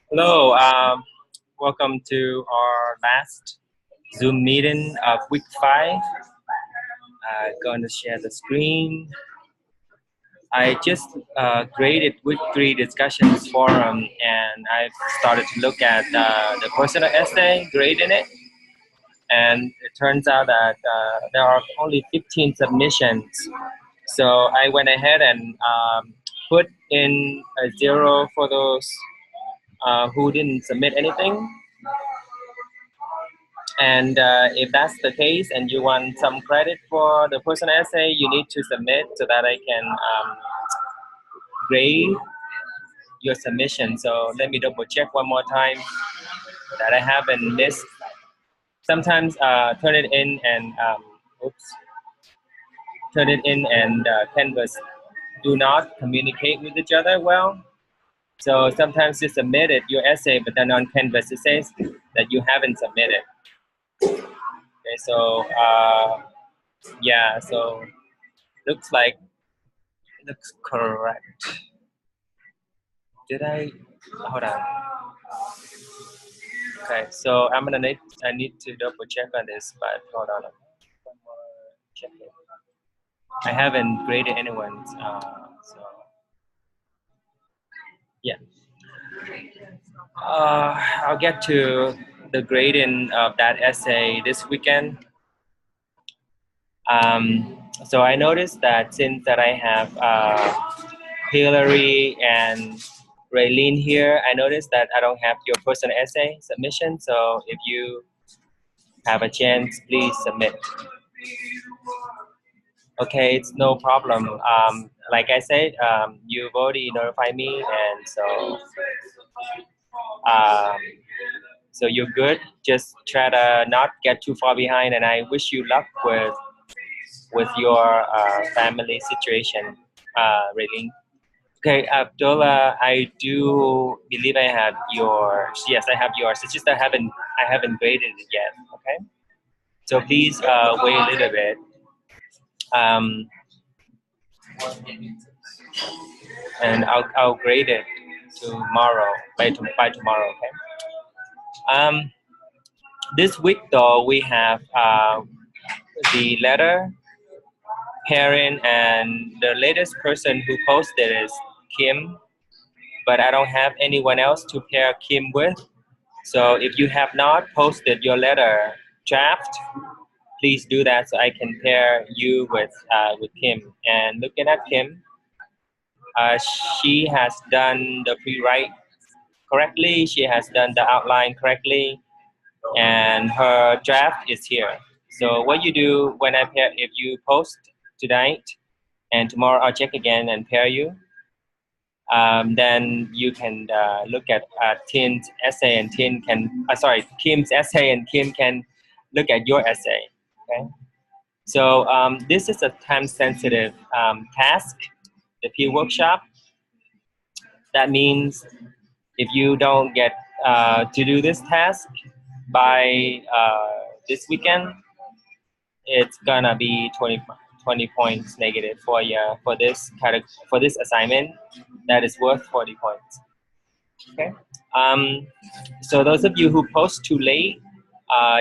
Hello, welcome to our last Zoom meeting of week 5. Going to share the screen. I just graded week 3 discussions forum, and I've started to look at the personal essay, grading it, and it turns out that there are only 15 submissions. So I went ahead and put in a 0 for those who didn't submit anything. And if that's the case and you want some credit for the personal essay, you need to submit so that I can grade your submission. So let me double check one more time that I haven't missed. Sometimes turn it in and Canvas do not communicate with each other well. So sometimes you submitted your essay, but then on Canvas it says that you haven't submitted. Okay, so yeah, so looks correct. Did I? Hold on. Okay, so I need to double check on this, but hold on. Check it. I haven't graded anyone's, so yeah. I'll get to the grading of that essay this weekend. So I noticed that since that I have Hillary and Raylene here, I noticed that I don't have your personal essay submission. So if you have a chance, please submit. Okay, it's no problem. Like I said, you've already notified me, and so you're good. Just try to not get too far behind, and I wish you luck with your family situation, Raylene. Okay, Abdullah, I do believe I have yours. Yes, I have yours. It's just I haven't graded it yet. Okay, so please wait a little bit. And I'll grade it tomorrow by tomorrow. Okay. This week though we have the letter pairing, and the latest person who posted is Kim, but I don't have anyone else to pair Kim with. So if you have not posted your letter draft, please do that so I can pair you with Kim. And looking at Kim, she has done the pre-write correctly. She has done the outline correctly, and her draft is here. So what you do when I pair, if you post tonight and tomorrow I'll check again and pair you, then you can look at Tim's essay, and Kim's essay, and Kim can look at your essay. Okay. So this is a time-sensitive task, the peer workshop. That means if you don't get to do this task by this weekend, it's gonna be 20 points negative for this assignment that is worth 40 points. Okay. So those of you who post too late,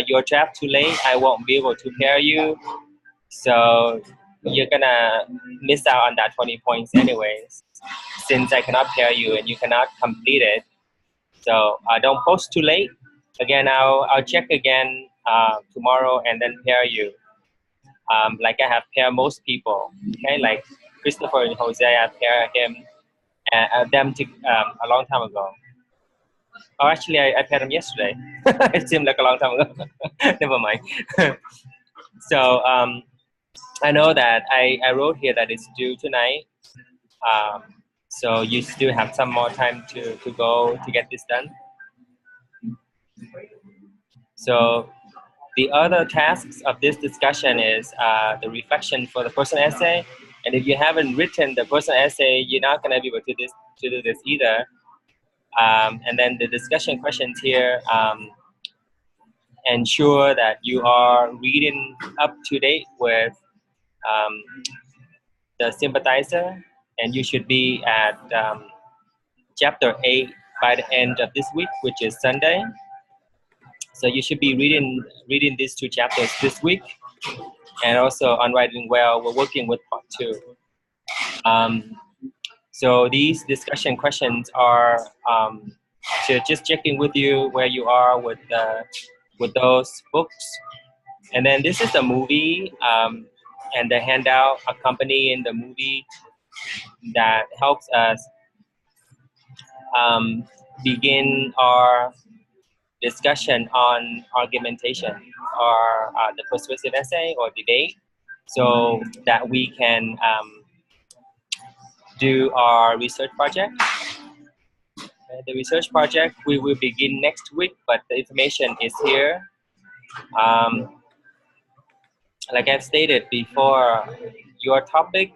your draft too late, I won't be able to pair you. So you're gonna miss out on that 20 points anyways, since I cannot pair you and you cannot complete it. So don't post too late. Again, I'll check again tomorrow and then pair you. Like I have paired most people. Okay, like Christopher and Jose, I paired them a long time ago. Oh, actually, I paired them yesterday. It seemed like a long time ago. Never mind. So I know that I wrote here that it's due tonight. So you still have some more time to go to get this done. So the other tasks of this discussion is the reflection for the personal essay. And if you haven't written the personal essay, you're not going to be able to do this either. And then the discussion questions here, ensure that you are reading up to date with the sympathizer, and you should be at chapter 8 by the end of this week, which is Sunday. So you should be reading these 2 chapters this week. And also on Writing Well, we're working with part 2. So these discussion questions are to just checking with you where you are with those books. And then this is the movie and the handout accompanying the movie that helps us begin our discussion on argumentation or the persuasive essay or debate, so that we can do our research project. The research project we will begin next week, but the information is here. Like I've stated before, your topic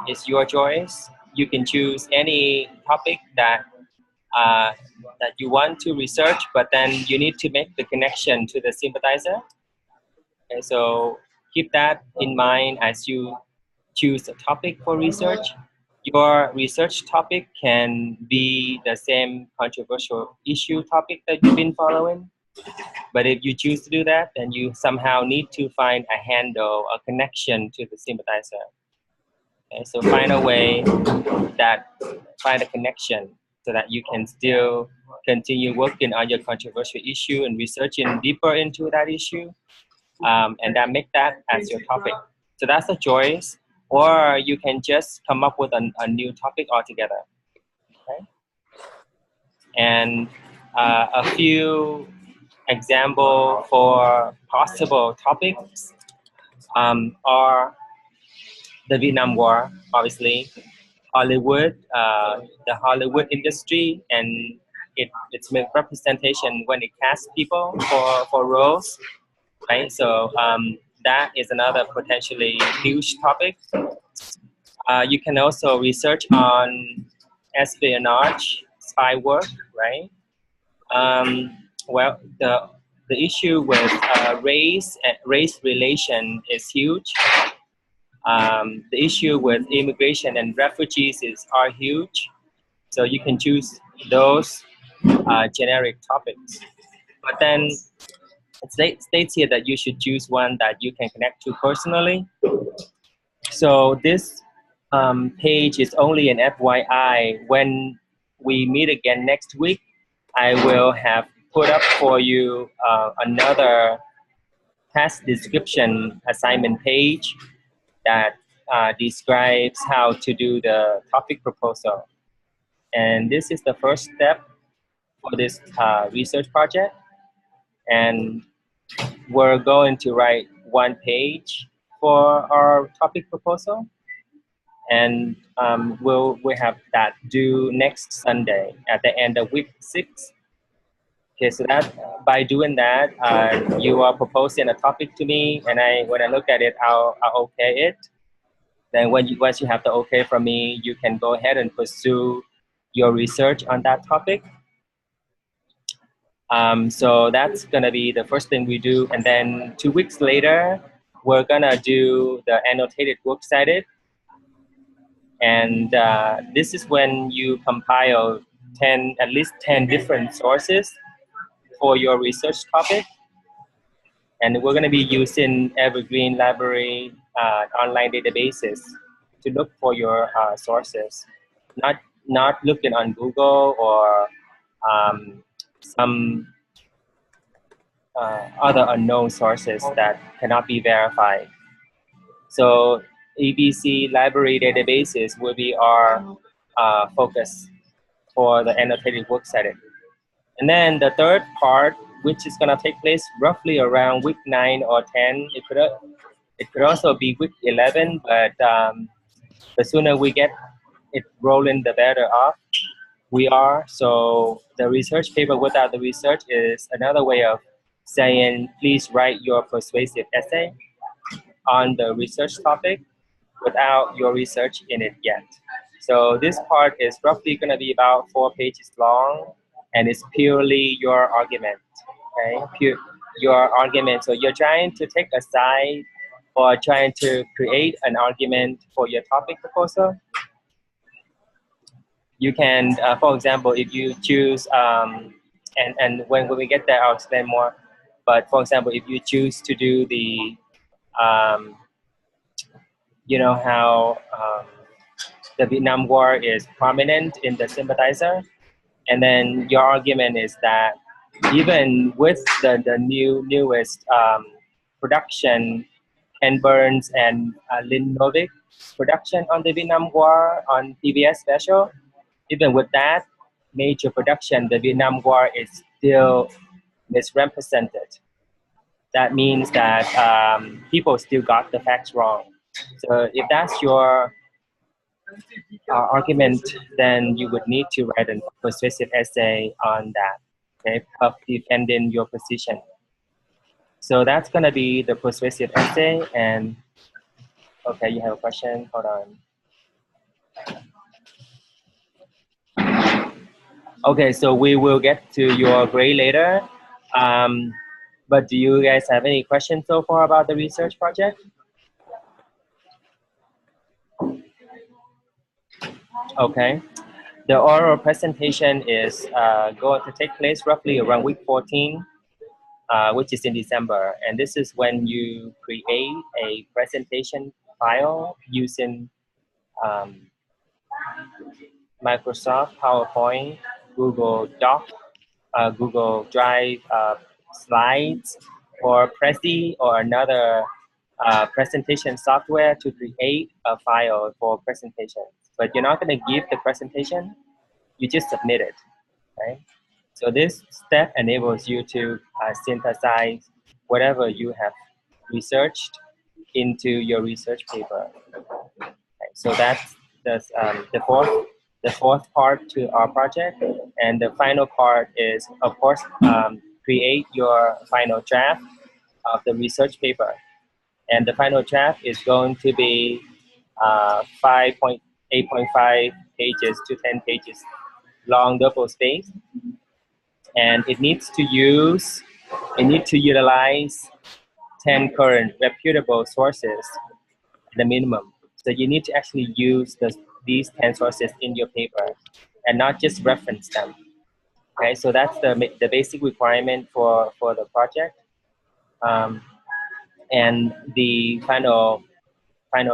is your choice. You can choose any topic that you want to research, but then you need to make the connection to the sympathizer. Okay, so keep that in mind as you choose a topic for research. Your research topic can be the same controversial issue topic that you've been following. But if you choose to do that, then you somehow need to find a handle, a connection to the sympathizer. Okay, so find a way find a connection so that you can still continue working on your controversial issue and researching deeper into that issue, and then make that as your topic. So that's a choice, or you can just come up with a new topic altogether. Okay? And a few example for possible topics are the Vietnam War, obviously, Hollywood, the Hollywood industry, and its representation when it casts people for roles, right? So that is another potentially huge topic. You can also research on espionage, spy work, right? Well, the issue with race relation is huge. The issue with immigration and refugees are huge. So you can choose those generic topics. But then it states here that you should choose one that you can connect to personally. So this page is only an FYI. When we meet again next week, I will have put up for you another task description assignment page that describes how to do the topic proposal. And this is the first step for this research project. And we're going to write 1 page for our topic proposal. And we'll have that due next Sunday at the end of week 6. Okay, so that by doing that, you are proposing a topic to me, and when I look at it, I'll okay it. Then once you have the okay from me, you can go ahead and pursue your research on that topic. So that's gonna be the first thing we do, and then 2 weeks later, we're gonna do the annotated works cited. And this is when you compile at least 10 different sources for your research topic. And we're going to be using Evergreen Library online databases to look for your sources, not looking on Google or some other unknown sources that cannot be verified. So ABC library databases will be our focus for the annotated works cited. And then the third part, which is going to take place roughly around week 9 or 10. It could also be week 11, but the sooner we get it rolling, the better off we are. So the research paper without the research is another way of saying, please write your persuasive essay on the research topic without your research in it yet. So this part is roughly going to be about 4 pages long, and it's purely your argument, okay? Your argument. So you're trying to take a side or trying to create an argument for your topic proposal. You can, for example, if you choose, and when we get there, I'll explain more. But for example, if you choose to do the, you know how the Vietnam War is prominent in the sympathizer, and then your argument is that even with the newest production, Ken Burns and Lynn Novick production on the Vietnam War on PBS special, even with that major production, the Vietnam War is still misrepresented. That means that people still got the facts wrong. So if that's your argument, then you would need to write a persuasive essay on that, okay, of defending your position. So that's going to be the persuasive essay. And okay, you have a question? Hold on. Okay, so we will get to your grade later. But do you guys have any questions so far about the research project? Okay. The oral presentation is going to take place roughly around week 14, which is in December. And this is when you create a presentation file using Microsoft PowerPoint, Google Doc, Google Drive, Slides, or Prezi, or another presentation software to create a file for presentation. But you're not going to give the presentation, you just submit it, right? So this step enables you to synthesize whatever you have researched into your research paper. Okay, so that's the fourth part to our project, and the final part is, of course, create your final draft of the research paper, and the final draft is going to be 8.5 pages to 10 pages long, double spaced, and it needs to utilize 10 current reputable sources at the minimum. So you need to actually use these 10 sources in your paper and not just reference them. Okay, so that's the basic requirement for the project. And the final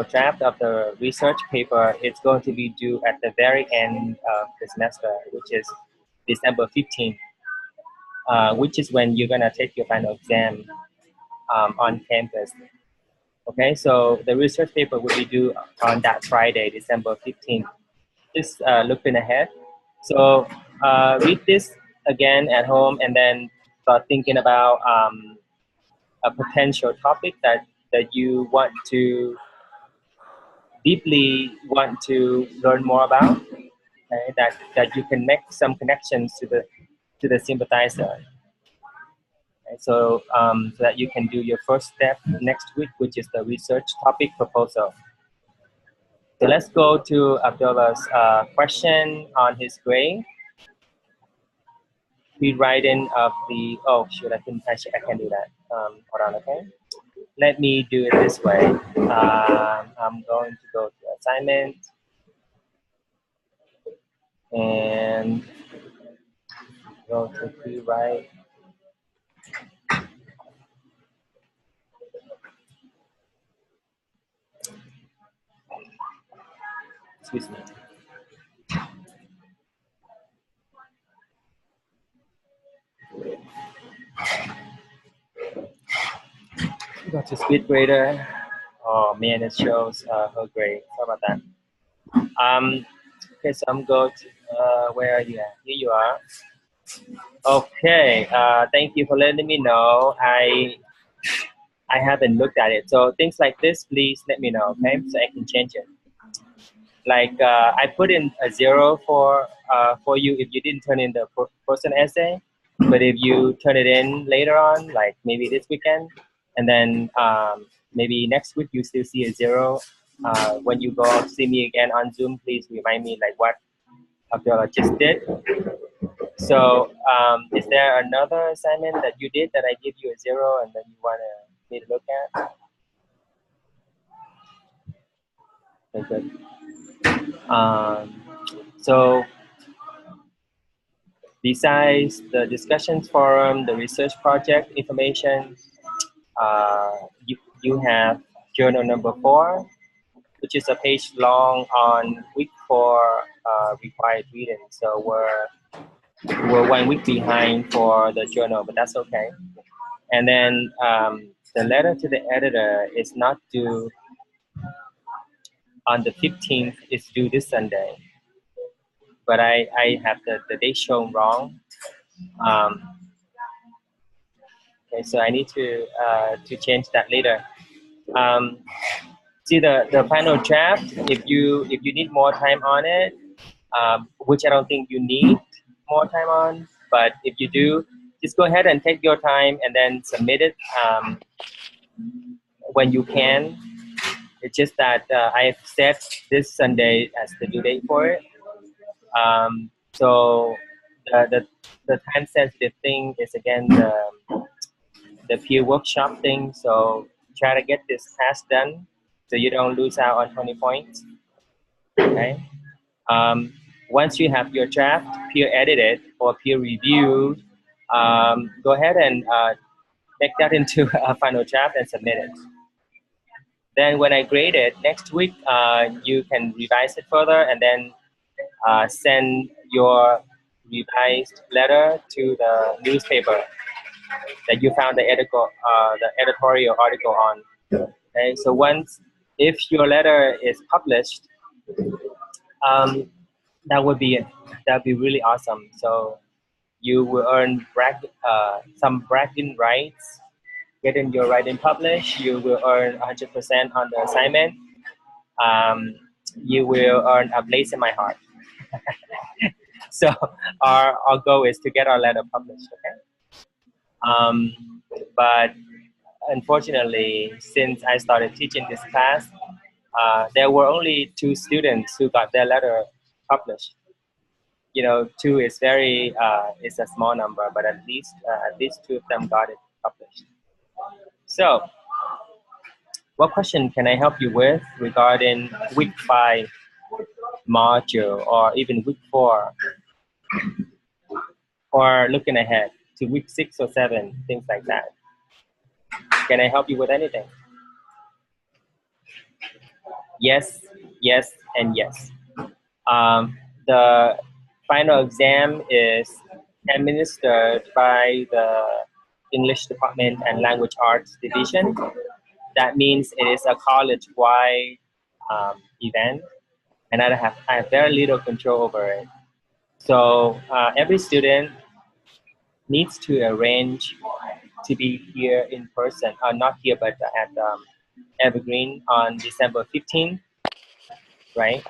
draft of the research paper is going to be due at the very end of the semester, which is December 15th, which is when you're gonna take your final exam on campus. Okay, so the research paper will be due on that Friday, December 15th. Just looking ahead. So read this again at home, and then start thinking about a potential topic that you want to deeply want to learn more about. Okay? That you can make some connections to the sympathizer. Okay? So so that you can do your first step next week, which is the research topic proposal. So let's go to Abdullah's question on his grade. Rewriting of the, oh shoot, I can do that. Hold on, okay. Let me do it this way. I'm going to go to assignment and go to rewrite. Excuse me. Go to speed grader. Oh man, it shows her grade. Sorry about that. Okay, so I'm going to, where are you at? Here you are. Okay, thank you for letting me know. I haven't looked at it. So things like this, please let me know, okay? So I can change it. Like I put in a 0 for you if you didn't turn in the person essay, but if you turn it in later on, like maybe this weekend, and then maybe next week you still see a 0. When you go see me again on Zoom, please remind me like what Abdullah just did. So is there another assignment that you did that I give you a 0 and then you want me to look at? Okay, good. So Besides the discussions forum, the research project information, you have journal number 4, which is a page long on week 4 required reading. So we're 1 week behind for the journal, but that's okay. And then the letter to the editor is not due on the 15th, it's due this Sunday. But I have the date shown wrong. Okay, so I need to change that later. See the final draft, if you need more time on it, which I don't think you need more time on, but if you do, just go ahead and take your time and then submit it when you can. It's just that I've set this Sunday as the due date for it. So the time sensitive thing is again the peer workshop thing. So try to get this task done so you don't lose out on 20 points. Okay. Once you have your draft peer edited or peer reviewed, go ahead and make that into a final draft and submit it. Then when I grade it next week, you can revise it further and then send your revised letter to the newspaper that you found the editorial article on. Okay, so if your letter is published, that would be really awesome. So you will earn some bragging rights. Getting your writing published, you will earn 100% on the assignment. You will earn a place in my heart. So our goal is to get our letter published. Okay. But unfortunately, since I started teaching this class, there were only 2 students who got their letter published. You know, 2 is is a small number, but at least 2 of them got it published. So, what question can I help you with regarding week 5 module, or even week 4, or looking ahead to week 6 or 7, things like that? Can I help you with anything? Yes, yes, and yes. The final exam is administered by the English Department and Language Arts Division. That means it is a college-wide event, and I have very little control over it. So every student needs to arrange to be here in person, not here, but at Evergreen on December 15th, right?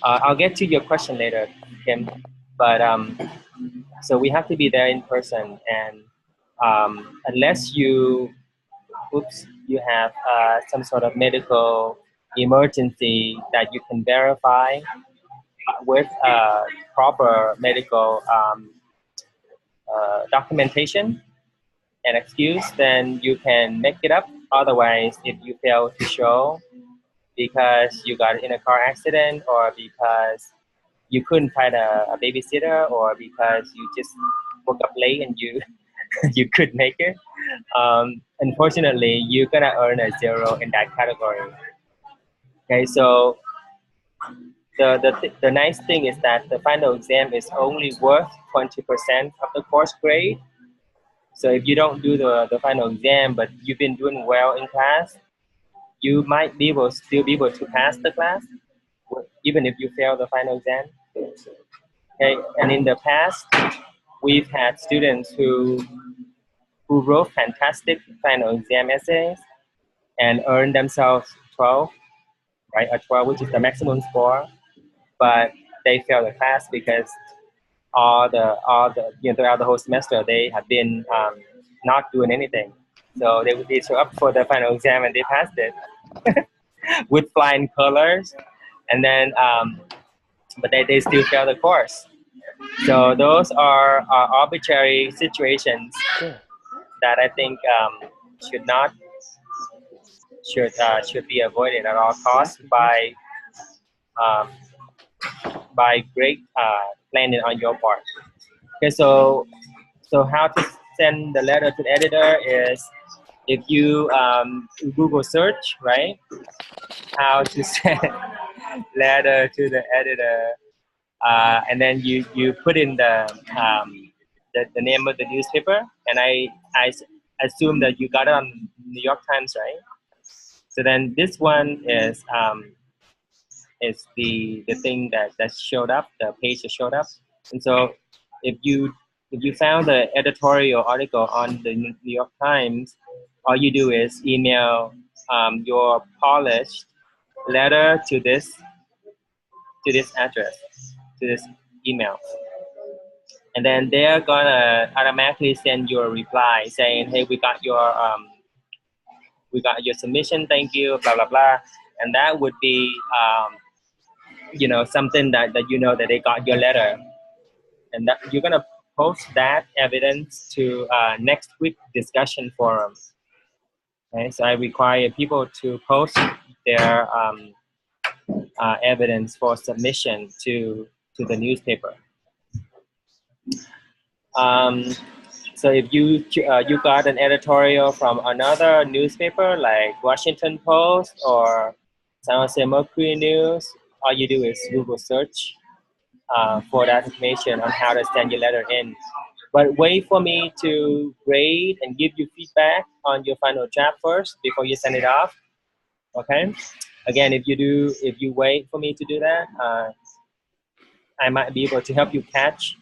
I'll get to your question later, Kim, but so we have to be there in person, and unless you have some sort of medical emergency that you can verify with proper medical documentation and excuse, then you can make it up. Otherwise, if you fail to show because you got in a car accident, or because you couldn't find a babysitter, or because you just woke up late and you you could make it, unfortunately, you're gonna earn a 0 in that category. Okay, so the nice thing is that the final exam is only worth 20% of the course grade. So if you don't do the final exam, but you've been doing well in class, you might still be able to pass the class, even if you fail the final exam. Okay, and in the past, we've had students who wrote fantastic final exam essays and earned themselves 12, right? A 12, which is the maximum score, but they failed the class because throughout the whole semester they have been not doing anything. So they show up for the final exam and they passed it with flying colors, and then but they still fail the course. So those are arbitrary situations that I think should be avoided at all costs by great planning on your part. Okay, so how to send the letter to the editor is if you Google search, right? How to send letter to the editor, and then you put in the name of the newspaper, and I assume that you got it on New York Times, right? So then this one is the thing that showed up, the page that showed up, and so if you found the editorial article on the New York Times, all you do is email your polished letter to this address, to this email, and then they're gonna automatically send you a reply saying, "Hey, we got your submission. Thank you, blah blah blah," and that would be something that that they got your letter, and that you're gonna post that evidence to next week discussion forum. Okay, so I require people to post their evidence for submission to the newspaper. So if you got an editorial from another newspaper like Washington Post or San Jose Mercury News, all you do is Google search for that information on how to send your letter in. But wait for me to grade and give you feedback on your final draft first before you send it off. Okay. Again, if you wait for me to do that, I might be able to help you catch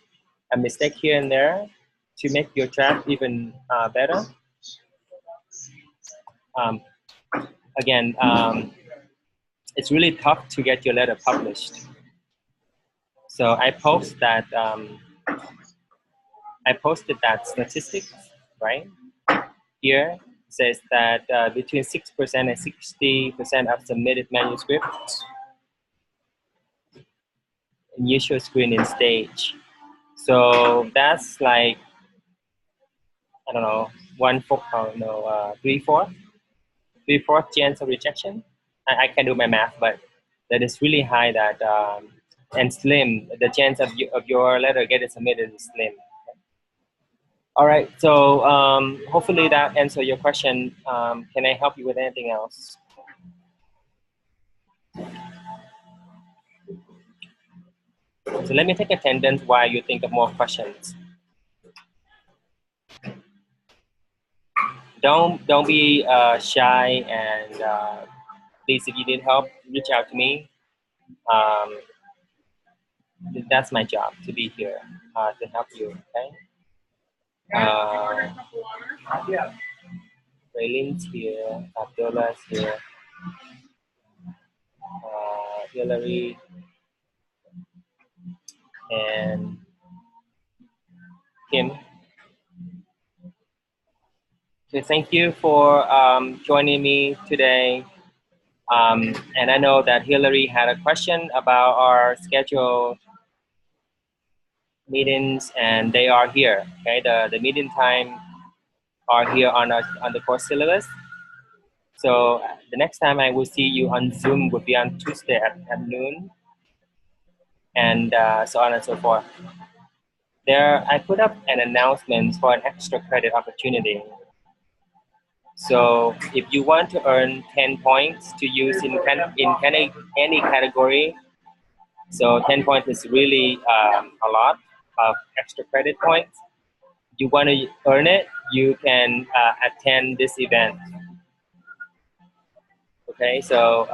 a mistake here and there to make your draft even better. Again, it's really tough to get your letter published. So I posted that statistics, right? Here says that between 6% and 60% of submitted manuscripts initial screening stage. So that's like, I don't know, 3/4 chance of rejection. I can do my math, but that is really high. That and slim. The chance of your letter getting submitted is slim. All right. So hopefully that answers your question. Can I help you with anything else? So let me take attendance while you think of more questions. Don't be shy, and please, if you need help, reach out to me. That's my job, to be here to help you. Okay. Raylene's here, Abdullah's here, Hillary, and Kim. So thank you for joining me today. And I know that Hillary had a question about our scheduled meetings, and they are here. Okay, the meeting time are here on the course syllabus. So the next time I will see you on Zoom would be on Tuesday at noon, and so on and so forth. There, I put up an announcement for an extra credit opportunity. So if you want to earn 10 points to use in any category, so 10 points is really a lot of extra credit points. If you want to earn it, you can attend this event. Okay, so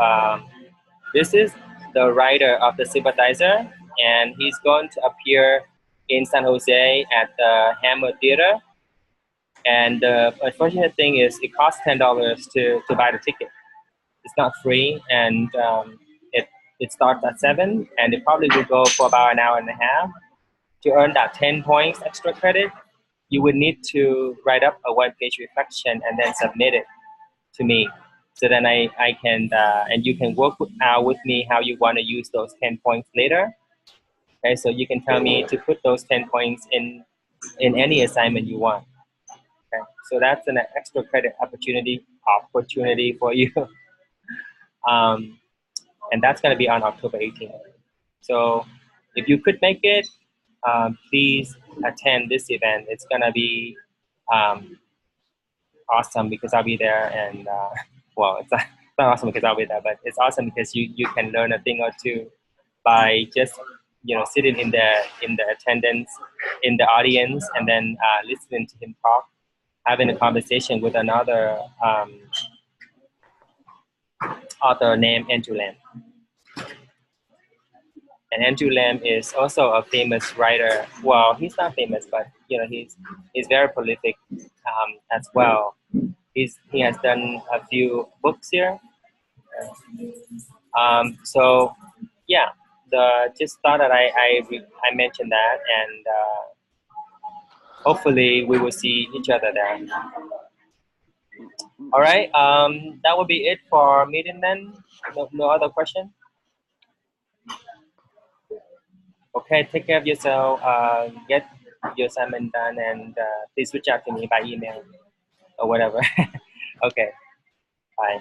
this is the writer of the sympathizer, and he's going to appear in San Jose at the Hammer Theater. And the unfortunate thing is it costs $10 to buy the ticket. It's not free, and it starts at 7, and it probably will go for about an hour and a half. To earn that 10 points extra credit, you would need to write up a one-page reflection and then submit it to me. So then I can, and you can work out with me how you want to use those 10 points later. Okay, so you can tell me to put those 10 points in any assignment you want. Okay, so that's an extra credit opportunity for you. And that's going to be on October 18th. So if you could make it, please attend this event. It's gonna be awesome because I'll be there, and well, it's not awesome because I'll be there, but it's awesome because you can learn a thing or two by just sitting in the attendance, in the audience, and then listening to him talk, having a conversation with another author named Andrew Lam. And Andrew Lam is also a famous writer. Well, he's not famous, but he's very prolific as well. He has done a few books here. So yeah, just thought that I mentioned that, and hopefully we will see each other there. All right, that will be it for our meeting then. No other question. Okay, take care of yourself. Get your assignment done, and please reach out to me by email or whatever. Okay, bye.